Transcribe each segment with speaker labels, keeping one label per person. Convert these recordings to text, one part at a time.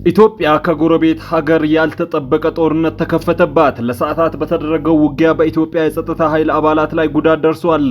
Speaker 1: ኢትዮጵያ ከጎረቤት ሀገር ያልተጠበቀ ጦርነት ተከፈተባት። ለሰዓታት በተደረገው ውጊያ በኢትዮጵያ የጸጥታ ኃይል አባላት ላይ ጉዳት ደርሷል።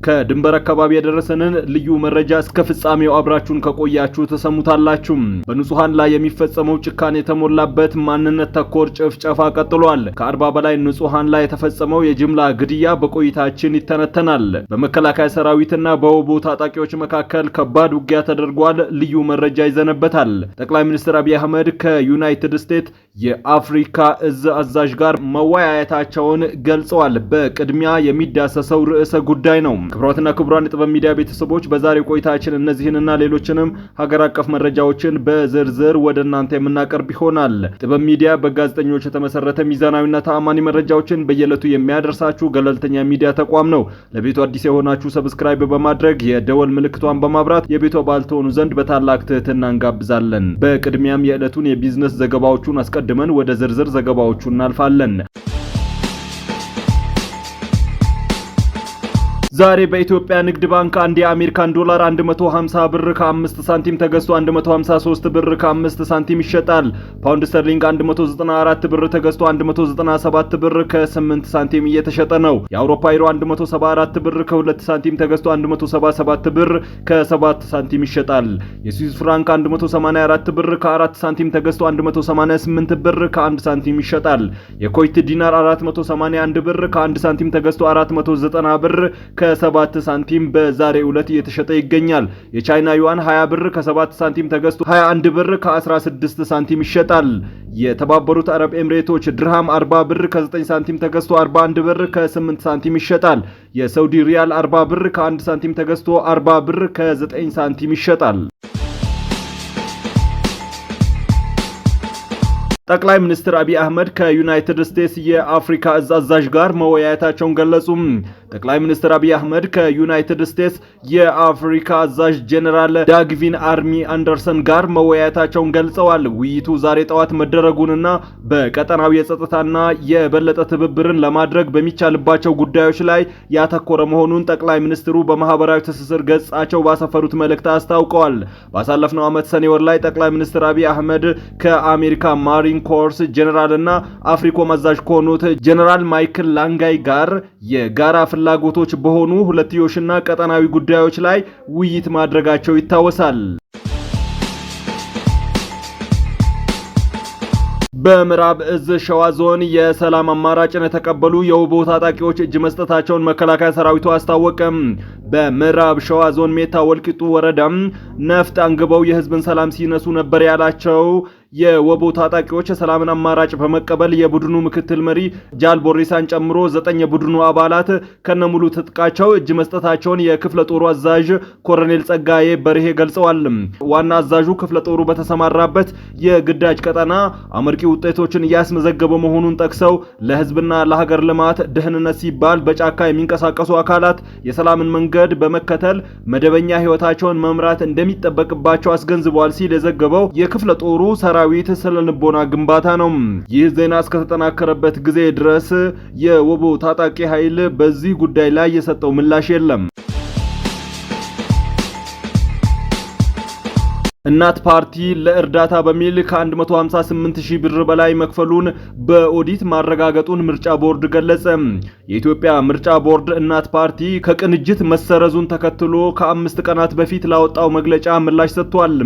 Speaker 1: ከድንበር አካባቢ የደረሰንን ልዩ መረጃ እስከ ፍጻሜው አብራችሁን ከቆያችሁ ተሰሙታላችሁ። በንጹሃን ላይ የሚፈጸመው ጭካኔ የተሞላበት ማንነት ተኮር ጭፍጨፋ ቀጥሏል። ከ40 በላይ ንጹሃን ላይ የተፈጸመው የጅምላ ግድያ በቆይታችን ይተነተናል። በመከላከያ ሰራዊትና በወቦ ታጣቂዎች መካከል ከባድ ውጊያ ተደርጓል። ልዩ መረጃ ይዘነበታል። ጠቅላይ ሚኒስትር አብይ አህመድ ከዩናይትድ ስቴትስ የአፍሪካ እዝ አዛዥ ጋር መወያየታቸውን ገልጸዋል። በቅድሚያ የሚዳሰሰው ርዕሰ ጉዳይ ነው። ክቡራትና ክቡራን የጥበብ ሚዲያ ቤተሰቦች በዛሬው ቆይታችን እነዚህንና ሌሎችንም ሀገር አቀፍ መረጃዎችን በዝርዝር ወደ እናንተ የምናቀርብ ይሆናል። ጥበብ ሚዲያ በጋዜጠኞች የተመሰረተ ሚዛናዊና ተአማኒ መረጃዎችን በየዕለቱ የሚያደርሳችሁ ገለልተኛ ሚዲያ ተቋም ነው። ለቤቱ አዲስ የሆናችሁ ሰብስክራይብ በማድረግ የደወል ምልክቷን በማብራት የቤቱ አባል ትሆኑ ዘንድ በታላቅ ትህትና እንጋብዛለን። በቅድሚያም የዕለቱን የቢዝነስ ዘገባዎቹን አስቀድመን ወደ ዝርዝር ዘገባዎቹ እናልፋለን። ዛሬ በኢትዮጵያ ንግድ ባንክ አንድ የአሜሪካን ዶላር 150 ብር ከ5 ሳንቲም ተገዝቶ 153 ብር ከ5 ሳንቲም ይሸጣል። ፓውንድ ስተርሊንግ 194 ብር ተገዝቶ 197 ብር ከ8 ሳንቲም እየተሸጠ ነው። የአውሮፓ ዩሮ 174 ብር ከ2 ሳንቲም ተገዝቶ 177 ብር ከ7 ሳንቲም ይሸጣል። የስዊስ ፍራንክ 184 ብር ከ4 ሳንቲም ተገዝቶ 188 ብር ከ1 ሳንቲም ይሸጣል። የኩዌት ዲናር 481 ብር ከ1 ሳንቲም ተገዝቶ 490 ብር ከ7 ሳንቲም በዛሬው ዕለት እየተሸጠ ይገኛል። የቻይና ዩዋን 20 ብር ከ7 ሳንቲም ተገዝቶ 21 ብር ከ16 ሳንቲም ይሸጣል። የተባበሩት አረብ ኤምሬቶች ድርሃም 40 ብር ከ9 ሳንቲም ተገዝቶ 41 ብር ከ8 ሳንቲም ይሸጣል። የሳውዲ ሪያል 40 ብር ከ1 ሳንቲም ተገዝቶ 40 ብር ከ9 ሳንቲም ይሸጣል። ጠቅላይ ሚኒስትር አብይ አህመድ ከዩናይትድ ስቴትስ የአፍሪካ እዝ አዛዥ ጋር መወያየታቸውን ገለጹ። ጠቅላይ ሚኒስትር አብይ አህመድ ከዩናይትድ ስቴትስ የአፍሪካ አዛዥ ጄኔራል ዳግቪን አርሚ አንደርሰን ጋር መወያየታቸውን ገልጸዋል። ውይይቱ ዛሬ ጠዋት መደረጉንና በቀጠናው የጸጥታና የበለጠ ትብብርን ለማድረግ በሚቻልባቸው ጉዳዮች ላይ ያተኮረ መሆኑን ጠቅላይ ሚኒስትሩ በማህበራዊ ትስስር ገጻቸው ባሰፈሩት መልእክት አስታውቀዋል። ባሳለፍነው ዓመት ሰኔ ወር ላይ ጠቅላይ ሚኒስትር አብይ አህመድ ከአሜሪካ ማሪን ኮርስ ጄኔራልና አፍሪኮም አዛዥ ከሆኑት ጄኔራል ማይክል ላንጋይ ጋር የጋራ ፍላጎቶች በሆኑ ሁለትዮሽና ቀጠናዊ ጉዳዮች ላይ ውይይት ማድረጋቸው ይታወሳል። በምዕራብ እዝ ሸዋ ዞን የሰላም አማራጭን የተቀበሉ የወቦ ታጣቂዎች እጅ መስጠታቸውን መከላከያ ሰራዊቱ አስታወቀም። በምዕራብ ሸዋ ዞን ሜታ ወልቂጡ ወረዳም ነፍጥ አንግበው የህዝብን ሰላም ሲነሱ ነበር ያላቸው የወቦ ታጣቂዎች የሰላምን አማራጭ በመቀበል የቡድኑ ምክትል መሪ ጃል ቦሪሳን ጨምሮ 9 የቡድኑ አባላት ከነሙሉ ትጥቃቸው እጅ መስጠታቸውን የክፍለ ጦሩ አዛዥ ኮሎኔል ጸጋዬ በርሄ ገልጸዋል። ዋና አዛዡ ክፍለ ጦሩ በተሰማራበት የግዳጅ ቀጠና አመርቂ ውጤቶችን እያስመዘገበ መሆኑን ጠቅሰው ለህዝብና ለሀገር ልማት ደህንነት ሲባል በጫካ የሚንቀሳቀሱ አካላት የሰላምን መንገድ በመከተል መደበኛ ህይወታቸውን መምራት እንደሚጠበቅባቸው አስገንዝበዋል ሲል የዘገበው የክፍለ ጦሩ ሰራዊት ስለልቦና ግንባታ ነው። ይህ ዜና እስከተጠናከረበት ጊዜ ድረስ የወቦ ታጣቂ ኃይል በዚህ ጉዳይ ላይ የሰጠው ምላሽ የለም። እናት ፓርቲ ለእርዳታ በሚል ከ158,000 ብር በላይ መክፈሉን በኦዲት ማረጋገጡን ምርጫ ቦርድ ገለጸ። የኢትዮጵያ ምርጫ ቦርድ እናት ፓርቲ ከቅንጅት መሰረዙን ተከትሎ ከ5 ቀናት በፊት ላወጣው መግለጫ ምላሽ ሰጥቷል።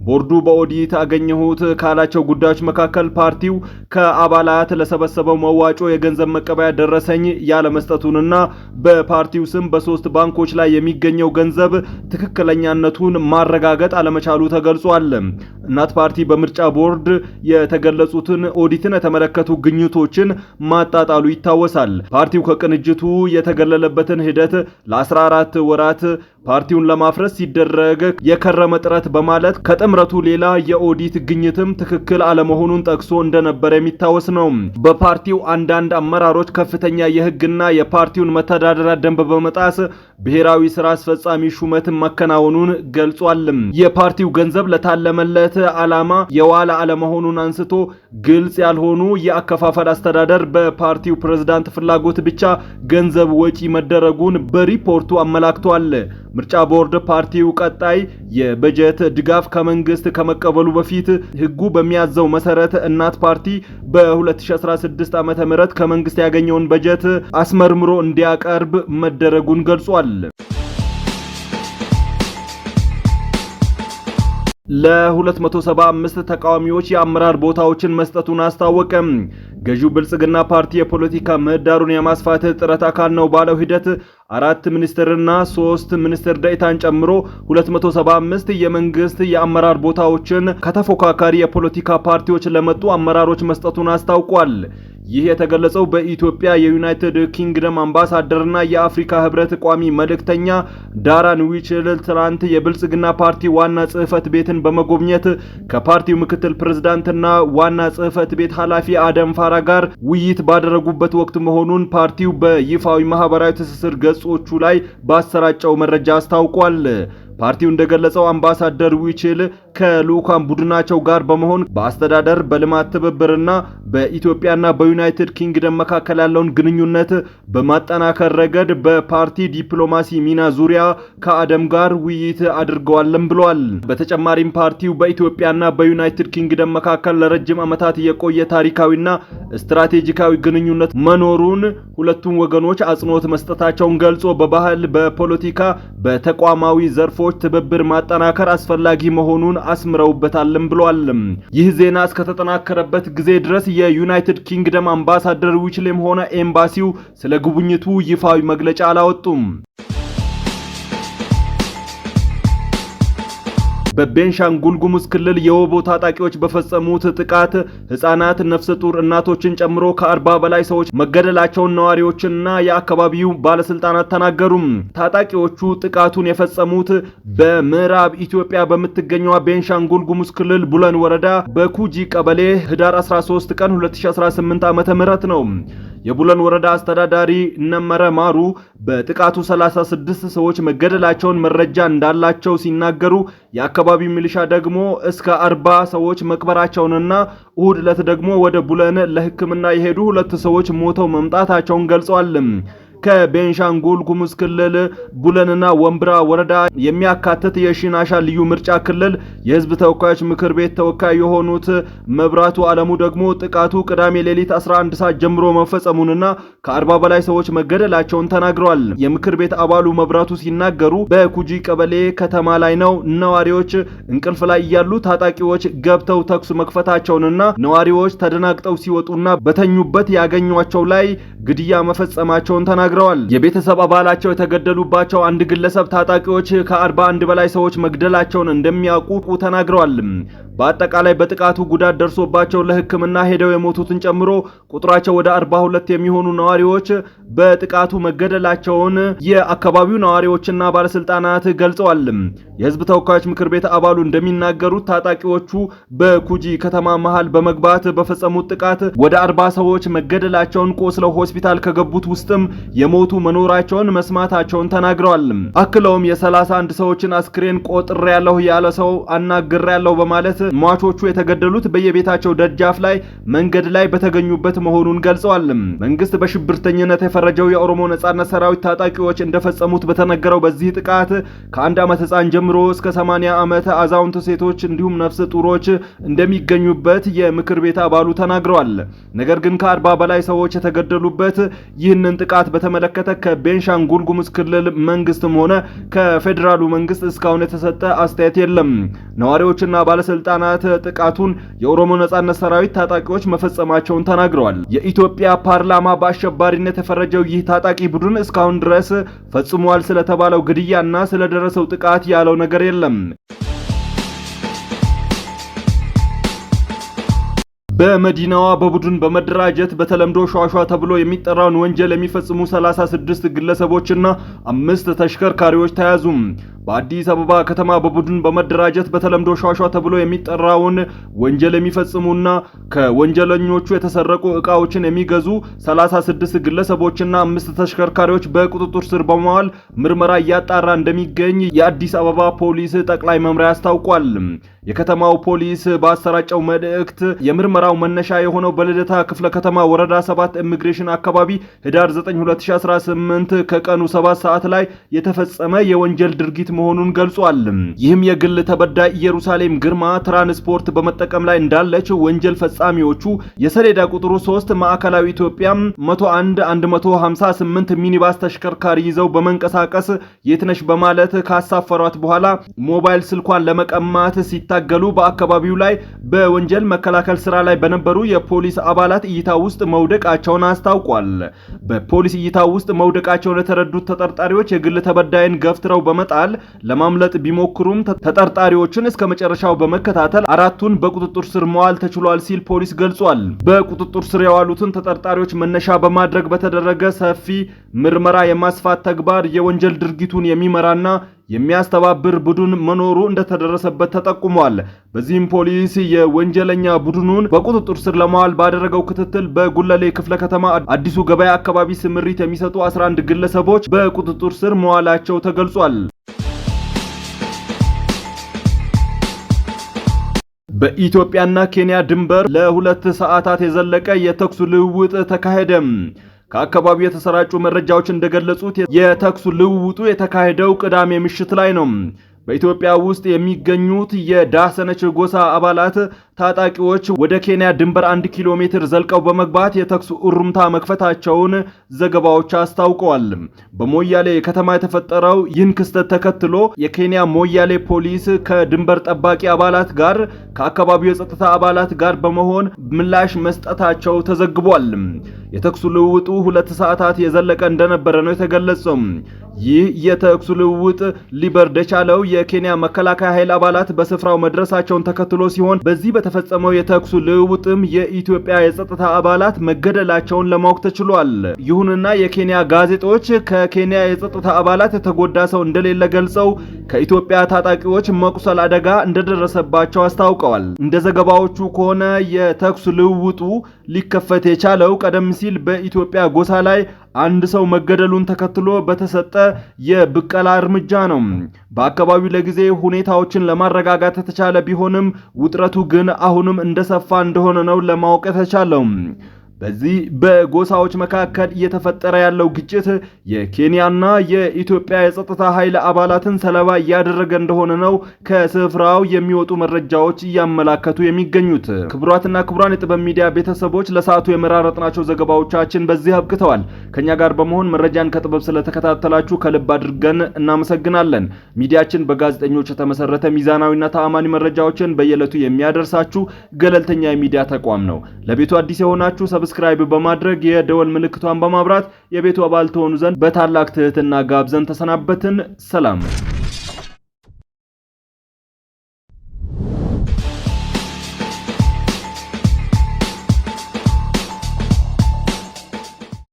Speaker 1: ቦርዱ በኦዲት አገኘሁት ካላቸው ጉዳዮች መካከል ፓርቲው ከአባላት ለሰበሰበው መዋጮ የገንዘብ መቀበያ ደረሰኝ ያለ መስጠቱንና በፓርቲው ስም በ3 ባንኮች ላይ የሚገኘው ገንዘብ ትክክለኛነቱን ማረጋገጥ አለመቻሉ ተገልጿል። እናት ፓርቲ በምርጫ ቦርድ የተገለጹትን ኦዲትን የተመለከቱ ግኝቶችን ማጣጣሉ ይታወሳል። ፓርቲው ከቅንጅቱ የተገለለበትን ሂደት ለ14 ወራት ፓርቲውን ለማፍረስ ሲደረግ የከረመ ጥረት በማለት ከጥምረቱ ሌላ የኦዲት ግኝትም ትክክል አለመሆኑን ጠቅሶ እንደነበር የሚታወስ ነው። በፓርቲው አንዳንድ አመራሮች ከፍተኛ የህግና የፓርቲውን መተዳደሪያ ደንብ በመጣስ ብሔራዊ ስራ አስፈጻሚ ሹመት ማከናወኑን ገልጿል። የፓርቲው ገንዘብ ለታለመለት ዓላማ የዋለ አለመሆኑን አንስቶ ግልጽ ያልሆኑ የአከፋፈል አስተዳደር በፓርቲው ፕሬዝዳንት ፍላጎት ብቻ ገንዘብ ወጪ መደረጉን በሪፖርቱ አመላክቷል። ምርጫ ቦርድ ፓርቲው ቀጣይ የበጀት ድጋፍ ከመንግስት ከመቀበሉ በፊት ህጉ በሚያዘው መሰረት እናት ፓርቲ በ2016 ዓ.ም ከመንግስት ያገኘውን በጀት አስመርምሮ እንዲያቀርብ መደረጉን ገልጿል። ለ275 ተቃዋሚዎች የአመራር ቦታዎችን መስጠቱን አስታወቀ። ገዢው ብልጽግና ፓርቲ የፖለቲካ ምህዳሩን የማስፋት ጥረት አካል ነው ባለው ሂደት 4 ሚኒስትርና 3 ሚኒስትር ዴኤታን ጨምሮ 275 የመንግስት የአመራር ቦታዎችን ከተፎካካሪ የፖለቲካ ፓርቲዎች ለመጡ አመራሮች መስጠቱን አስታውቋል። ይህ የተገለጸው በኢትዮጵያ የዩናይትድ ኪንግደም አምባሳደርና የአፍሪካ ህብረት ቋሚ መልእክተኛ ዳራን ዊችል ትናንት የብልጽግና ፓርቲ ዋና ጽህፈት ቤትን በመጎብኘት ከፓርቲው ምክትል ፕሬዝዳንትና ዋና ጽህፈት ቤት ኃላፊ አደም ፋራ ጋር ውይይት ባደረጉበት ወቅት መሆኑን ፓርቲው በይፋዊ ማህበራዊ ትስስር ገጾቹ ላይ ባሰራጨው መረጃ አስታውቋል። ፓርቲው እንደገለጸው አምባሳደር ዊችል ከልኡካን ቡድናቸው ጋር በመሆን በአስተዳደር በልማት ትብብርና በኢትዮጵያና በዩናይትድ ኪንግደም መካከል ያለውን ግንኙነት በማጠናከር ረገድ በፓርቲ ዲፕሎማሲ ሚና ዙሪያ ከአደም ጋር ውይይት አድርገዋልም ብሏል። በተጨማሪም ፓርቲው በኢትዮጵያና በዩናይትድ ኪንግደም መካከል ለረጅም ዓመታት የቆየ ታሪካዊና ስትራቴጂካዊ ግንኙነት መኖሩን ሁለቱም ወገኖች አጽንኦት መስጠታቸውን ገልጾ በባህል፣ በፖለቲካ፣ በተቋማዊ ዘርፎች ትብብር ማጠናከር አስፈላጊ መሆኑን አስምረውበታልም ብሏል። ይህ ዜና እስከተጠናከረበት ጊዜ ድረስ የዩናይትድ ኪንግደም አምባሳደር ዊችልም ሆነ ኤምባሲው ስለ ጉብኝቱ ይፋዊ መግለጫ አላወጡም። በቤንሻንጉል ጉሙዝ ክልል የወቦ ታጣቂዎች በፈጸሙት ጥቃት ህፃናት፣ ነፍሰ ጡር እናቶችን ጨምሮ ከ40 በላይ ሰዎች መገደላቸውን ነዋሪዎችና የአካባቢው ባለስልጣናት ተናገሩ። ታጣቂዎቹ ጥቃቱን የፈጸሙት በምዕራብ ኢትዮጵያ በምትገኘው ቤንሻንጉል ጉሙዝ ክልል ቡለን ወረዳ በኩጂ ቀበሌ ህዳር 13 ቀን 2018 ዓ.ም ነው። የቡለን ወረዳ አስተዳዳሪ እነመረ ማሩ በጥቃቱ 36 ሰዎች መገደላቸውን መረጃ እንዳላቸው ሲናገሩ የአካባቢው ሚሊሻ ደግሞ እስከ 40 ሰዎች መቅበራቸውንና እሁድ ዕለት ደግሞ ወደ ቡለን ለሕክምና የሄዱ 2 ሰዎች ሞተው መምጣታቸውን ገልጸዋል። ከቤንሻንጉል ጉሙዝ ክልል ቡለንና ወምብራ ወረዳ የሚያካትት የሺናሻ ልዩ ምርጫ ክልል የህዝብ ተወካዮች ምክር ቤት ተወካይ የሆኑት መብራቱ አለሙ ደግሞ ጥቃቱ ቅዳሜ ሌሊት 11 ሰዓት ጀምሮ መፈጸሙንና ከ40 በላይ ሰዎች መገደላቸውን ተናግረዋል። የምክር ቤት አባሉ መብራቱ ሲናገሩ በኩጂ ቀበሌ ከተማ ላይ ነው ነዋሪዎች እንቅልፍ ላይ እያሉ ታጣቂዎች ገብተው ተኩስ መክፈታቸውንና ነዋሪዎች ተደናግጠው ሲወጡና በተኙበት ያገኟቸው ላይ ግድያ መፈጸማቸውን ተናግረዋል። የቤተሰብ አባላቸው የተገደሉባቸው አንድ ግለሰብ ታጣቂዎች ከ41 በላይ ሰዎች መግደላቸውን እንደሚያውቁ ተናግረዋል። በአጠቃላይ በጥቃቱ ጉዳት ደርሶባቸው ለሕክምና ሄደው የሞቱትን ጨምሮ ቁጥራቸው ወደ 42 የሚሆኑ ነዋሪዎች በጥቃቱ መገደላቸውን የአካባቢው ነዋሪዎችና ባለስልጣናት ገልጸዋል። የህዝብ ተወካዮች ምክር ቤት አባሉ እንደሚናገሩት ታጣቂዎቹ በኩጂ ከተማ መሃል በመግባት በፈጸሙት ጥቃት ወደ 40 ሰዎች መገደላቸውን፣ ቆስለው ሆስፒታል ከገቡት ውስጥም የሞቱ መኖራቸውን መስማታቸውን ተናግረዋል። አክለውም የ31 ሰዎችን አስክሬን ቆጥሬያለሁ ያለ ሰው አናግሬያለሁ በማለት ሟቾቹ የተገደሉት በየቤታቸው ደጃፍ ላይ መንገድ ላይ በተገኙበት መሆኑን ገልጸዋል። መንግስት በሽብርተኝነት የፈረጀው የኦሮሞ ነጻነት ሰራዊት ታጣቂዎች እንደፈጸሙት በተነገረው በዚህ ጥቃት ከ1 ዓመት ህፃን ጀምሮ እስከ 80 ዓመት አዛውንት ሴቶች እንዲሁም ነፍሰ ጡሮች እንደሚገኙበት የምክር ቤት አባሉ ተናግረዋል። ነገር ግን ከ40 በላይ ሰዎች የተገደሉበት ይህንን ጥቃት በተመለከተ ከቤንሻንጉል ጉሙዝ ክልል መንግስትም ሆነ ከፌደራሉ መንግስት እስካሁን የተሰጠ አስተያየት የለም። ነዋሪዎችና ባለስልጣናት ጥቃቱን የኦሮሞ ነጻነት ሰራዊት ታጣቂዎች መፈጸማቸውን ተናግረዋል። የኢትዮጵያ ፓርላማ በአሸባሪነት የፈረጀው ይህ ታጣቂ ቡድን እስካሁን ድረስ ፈጽሟል ስለተባለው ግድያና ስለደረሰው ጥቃት ያለው ነገር የለም። በመዲናዋ በቡድን በመደራጀት በተለምዶ ሿሿ ተብሎ የሚጠራውን ወንጀል የሚፈጽሙ 36 ግለሰቦችና 5 ተሽከርካሪዎች ተያዙ። በአዲስ አበባ ከተማ በቡድን በመደራጀት በተለምዶ ሿሿ ተብሎ የሚጠራውን ወንጀል የሚፈጽሙና ከወንጀለኞቹ የተሰረቁ ዕቃዎችን የሚገዙ 36 ግለሰቦችና 5 ተሽከርካሪዎች በቁጥጥር ስር በመዋል ምርመራ እያጣራ እንደሚገኝ የአዲስ አበባ ፖሊስ ጠቅላይ መምሪያ አስታውቋል። የከተማው ፖሊስ ባሰራጨው መልእክት የምርመራ ምርመራው መነሻ የሆነው በልደታ ክፍለ ከተማ ወረዳ 7 ኢሚግሬሽን አካባቢ ህዳር 9 2018 ከቀኑ 7 ሰዓት ላይ የተፈጸመ የወንጀል ድርጊት መሆኑን ገልጿል። ይህም የግል ተበዳይ ኢየሩሳሌም ግርማ ትራንስፖርት በመጠቀም ላይ እንዳለች ወንጀል ፈጻሚዎቹ የሰሌዳ ቁጥሩ 3 ማዕከላዊ ኢትዮጵያ 101 158 ሚኒባስ ተሽከርካሪ ይዘው በመንቀሳቀስ የትነሽ በማለት ካሳፈሯት በኋላ ሞባይል ስልኳን ለመቀማት ሲታገሉ በአካባቢው ላይ በወንጀል መከላከል ስራ ላይ በነበሩ የፖሊስ አባላት እይታ ውስጥ መውደቃቸውን አስታውቋል። በፖሊስ እይታ ውስጥ መውደቃቸውን የተረዱት ተጠርጣሪዎች የግል ተበዳይን ገፍትረው በመጣል ለማምለጥ ቢሞክሩም ተጠርጣሪዎችን እስከ መጨረሻው በመከታተል አራቱን በቁጥጥር ስር መዋል ተችሏል ሲል ፖሊስ ገልጿል። በቁጥጥር ስር የዋሉትን ተጠርጣሪዎች መነሻ በማድረግ በተደረገ ሰፊ ምርመራ የማስፋት ተግባር የወንጀል ድርጊቱን የሚመራና የሚያስተባብር ቡድን መኖሩ እንደተደረሰበት ተጠቁሟል። በዚህም ፖሊስ የወንጀለኛ ቡድኑን በቁጥጥር ስር ለማዋል ባደረገው ክትትል በጉለሌ ክፍለ ከተማ አዲሱ ገበያ አካባቢ ስምሪት የሚሰጡ 11 ግለሰቦች በቁጥጥር ስር መዋላቸው ተገልጿል። በኢትዮጵያና ኬንያ ድንበር ለ2 ሰዓታት የዘለቀ የተኩስ ልውውጥ ተካሄደ። ከአካባቢው የተሰራጩ መረጃዎች እንደገለጹት የተኩስ ልውውጡ የተካሄደው ቅዳሜ ምሽት ላይ ነው። በኢትዮጵያ ውስጥ የሚገኙት የዳሰነች ጎሳ አባላት ታጣቂዎች ወደ ኬንያ ድንበር 1 ኪሎ ሜትር ዘልቀው በመግባት የተኩስ እሩምታ መክፈታቸውን ዘገባዎች አስታውቀዋል። በሞያሌ ከተማ የተፈጠረው ይህን ክስተት ተከትሎ የኬንያ ሞያሌ ፖሊስ ከድንበር ጠባቂ አባላት ጋር ከአካባቢው የጸጥታ አባላት ጋር በመሆን ምላሽ መስጠታቸው ተዘግቧል። የተኩስ ልውውጡ 2 ሰዓታት የዘለቀ እንደነበረ ነው የተገለጸው። ይህ የተኩስ ልውውጥ ሊበርድ የቻለው የኬንያ መከላከያ ኃይል አባላት በስፍራው መድረሳቸውን ተከትሎ ሲሆን በዚህ በተፈጸመው የተኩስ ልውውጥም የኢትዮጵያ የጸጥታ አባላት መገደላቸውን ለማወቅ ተችሏል። ይሁንና የኬንያ ጋዜጦች ከኬንያ የጸጥታ አባላት የተጎዳ ሰው እንደሌለ ገልጸው ከኢትዮጵያ ታጣቂዎች መቁሰል አደጋ እንደደረሰባቸው አስታውቀዋል። እንደ ዘገባዎቹ ከሆነ የተኩስ ልውውጡ ሊከፈት የቻለው ቀደም ሲል በኢትዮጵያ ጎሳ ላይ አንድ ሰው መገደሉን ተከትሎ በተሰጠ የብቀላ እርምጃ ነው። በአካባቢው ለጊዜ ሁኔታዎችን ለማረጋጋት የተቻለ ቢሆንም ውጥረቱ ግን አሁንም እንደሰፋ እንደሆነ ነው ለማወቅ የተቻለው። በዚህ በጎሳዎች መካከል እየተፈጠረ ያለው ግጭት የኬንያና የኢትዮጵያ የጸጥታ ኃይል አባላትን ሰለባ እያደረገ እንደሆነ ነው ከስፍራው የሚወጡ መረጃዎች እያመላከቱ የሚገኙት። ክቡራትና ክቡራን የጥበብ ሚዲያ ቤተሰቦች ለሰዓቱ የመራረጥናቸው ዘገባዎቻችን በዚህ አብቅተዋል። ከኛ ጋር በመሆን መረጃን ከጥበብ ስለተከታተላችሁ ከልብ አድርገን እናመሰግናለን። ሚዲያችን በጋዜጠኞች የተመሰረተ ሚዛናዊና ተአማኒ መረጃዎችን በየዕለቱ የሚያደርሳችሁ ገለልተኛ የሚዲያ ተቋም ነው። ለቤቱ አዲስ የሆናችሁ ሰብስክራይብ በማድረግ የደወል ምልክቷን በማብራት የቤቱ አባል ትሆኑ ዘንድ በታላቅ ትህትና ጋብዘን ተሰናበትን። ሰላም።